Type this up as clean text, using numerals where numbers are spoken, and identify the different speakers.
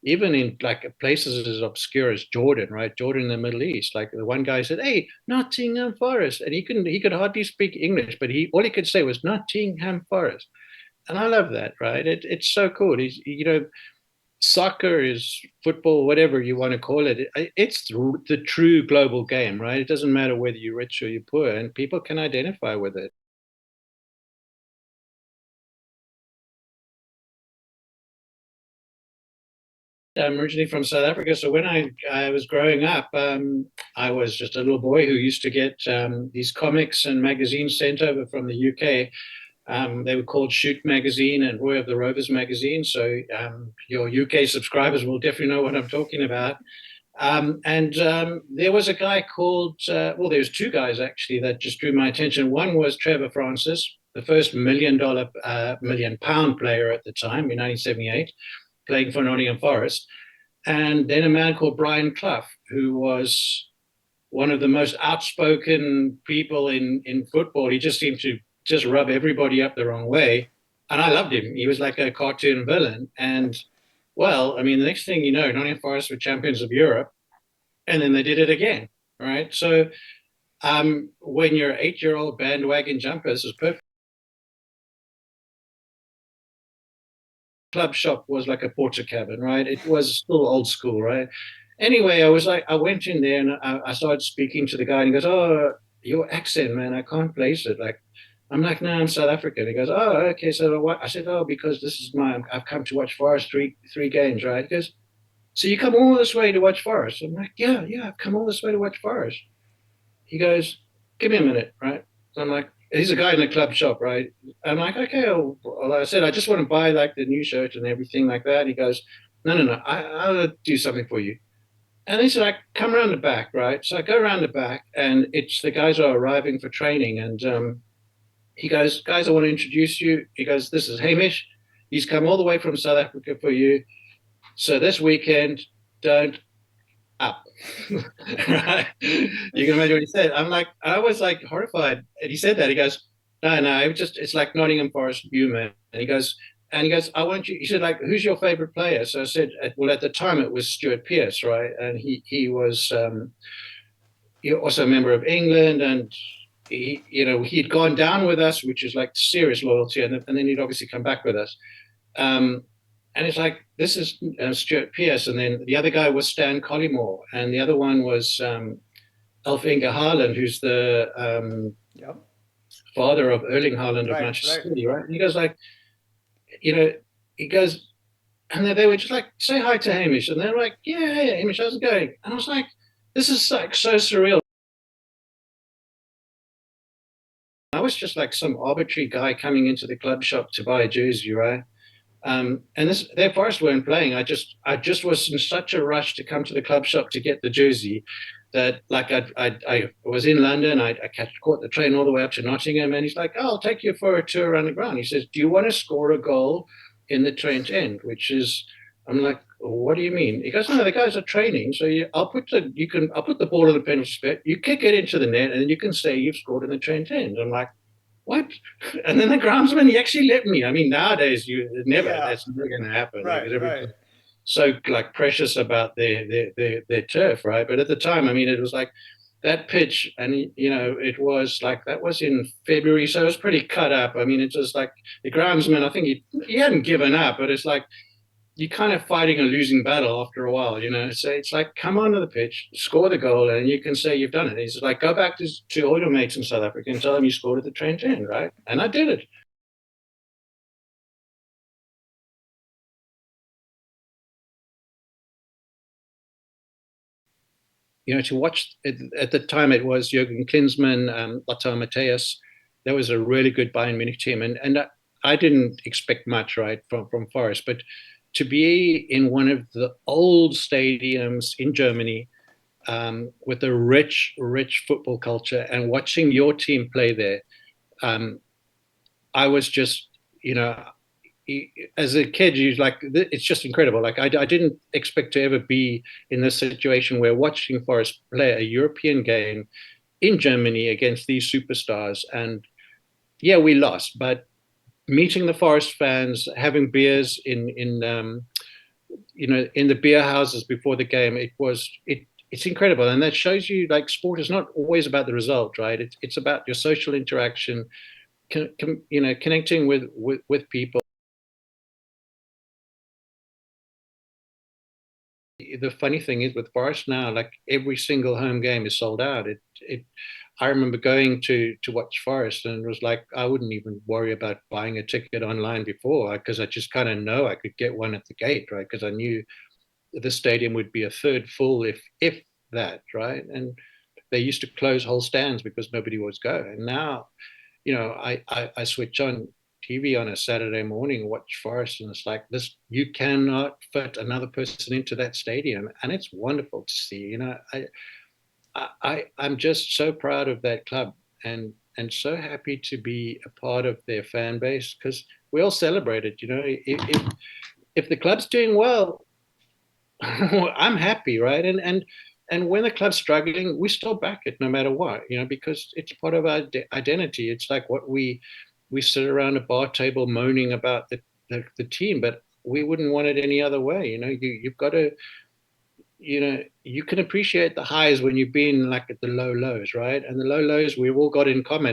Speaker 1: even in like places as obscure as Jordan, right? Jordan in the Middle East. Like the one guy said, "Hey, Nottingham Forest," and he could hardly speak English, but he all he could say was Nottingham Forest, and I love that, right? It's so cool. He's soccer is football, whatever you want to call it. It's the true global game, right? It doesn't matter whether you're rich or you're poor, and people can identify with it. I'm originally from South Africa, so when I was growing up, I was just a little boy who used to get these comics and magazines sent over from the UK. They were called Shoot Magazine and Roy of the Rovers Magazine. So your UK subscribers will definitely know what I'm talking about. And there was a guy called, well, there was two guys actually that just drew my attention. One was Trevor Francis, the first million pound player at the time in 1978, playing for Nottingham Forest. And then a man called Brian Clough, who was one of the most outspoken people in football. He just seemed to just rub everybody up the wrong way. And I loved him. He was like a cartoon villain. And well, I mean, the next thing you know, Nottingham Forest were champions of Europe, and then they did it again. Right. So when you're 8-year-old bandwagon jumper, this is perfect. Club shop was like a porter cabin, right? It was still old school, right? Anyway, I went in there and I started speaking to the guy, and he goes, "Oh, your accent, man, I can't place it." Like, I'm like, "No, I'm South African." He goes, "Oh, okay." So what? I said, "Oh, because this is I've come to watch Forest three games, right?" He goes, "So you come all this way to watch Forest?" I'm like, "Yeah, yeah, I've come all this way to watch Forest." He goes, "Give me a minute," right? So I'm like, he's a guy in the club shop, right? I'm like, "Okay." Well, I said, "I just want to buy like the new shirt and everything like that." He goes, "No, no, no. I'll do something for you." And he said, "I come around the back, right?" So I go around the back, and it's the guys are arriving for training. And he goes, "Guys, I want to introduce you." He goes, "This is Hamish. He's come all the way from South Africa for you. So this weekend, don't up." Right? You can imagine what he said. I was like horrified. And he said that. He goes, "No, no, it's like Nottingham Forest view, man." And he goes, "I want you." He said, "Like, who's your favorite player?" So I said, "Well, at the time it was Stuart Pearce, right?" And he was he also a member of England, and he'd gone down with us, which is like serious loyalty, and then he'd obviously come back with us. Um, and it's like, this is Stuart Pearce, and then the other guy was Stan Collymore, and the other one was Alf Inge Haaland, who's the
Speaker 2: Yep.
Speaker 1: father of Erling Haaland of
Speaker 2: Right,
Speaker 1: Manchester
Speaker 2: right.
Speaker 1: City, right? And he goes like, you know, he goes, and they were just like, "Say hi to Hamish," and they're like, "Yeah, hey, Hamish, how's it going?" And I was like, "This is like so surreal." I was just like some arbitrary guy coming into the club shop to buy a jersey, right? And their Forest weren't playing. I just was in such a rush to come to the club shop to get the jersey that like I was in London. Caught the train all the way up to Nottingham, and he's like, "Oh, I'll take you for a tour around the ground." He says, "Do you want to score a goal in the Trent End?" Which is, I'm like, "What do you mean?" He goes, "No, the guys are training. So I'll put the ball in the penalty spot. You kick it into the net, and then you can say you've scored in the Trent End." I'm like, "What?" And then the groundsman, he actually let me. I mean, nowadays
Speaker 2: Yeah.
Speaker 1: that's never going to happen, right?
Speaker 2: Right,
Speaker 1: Because
Speaker 2: right.
Speaker 1: everybody's so like precious about their turf, right? But at the time, I mean, it was like that pitch, and it was like that was in February, so it was pretty cut up. I mean, it was like the groundsman. I think he hadn't given up, but it's like you're kind of fighting a losing battle after a while, you know. So it's like, come onto the pitch, score the goal, and you can say you've done it. He's like, go back to all your mates in South Africa and tell them you scored at the Trent End, right? And I did it. To watch it, at the time it was Jurgen Klinsmann, Lothar Matthäus. That was a really good Bayern Munich team, and I didn't expect much, right, from Forest, but to be in one of the old stadiums in Germany, with a rich football culture, and watching your team play there, um, I was just, you know, as a kid, you like it's just incredible. Like I didn't expect to ever be in this situation where watching Forest play a European game in Germany against these superstars, and yeah, we lost, but meeting the Forest fans, having beers in in the beer houses before the game. It's incredible, and that shows you like sport is not always about the result, right? It's about your social interaction, connecting with people. The funny thing is with Forest now, like every single home game is sold out. I remember going to watch Forest, and it was like I wouldn't even worry about buying a ticket online before because I just kind of know I could get one at the gate, right? Because I knew the stadium would be a third full, if that, right? And they used to close whole stands because nobody was going. And now, I switch on TV on a Saturday morning and watch Forest, and it's like this: you cannot fit another person into that stadium, and it's wonderful to see. I'm just so proud of that club, and so happy to be a part of their fan base because we all celebrate it. If the club's doing well, I'm happy, right? And when the club's struggling, we still back it no matter what, because it's part of our identity. It's like what we sit around a bar table moaning about the team, but we wouldn't want it any other way. You've got to, you can appreciate the highs when you've been like at the low lows, right? And the low lows we've all got in common.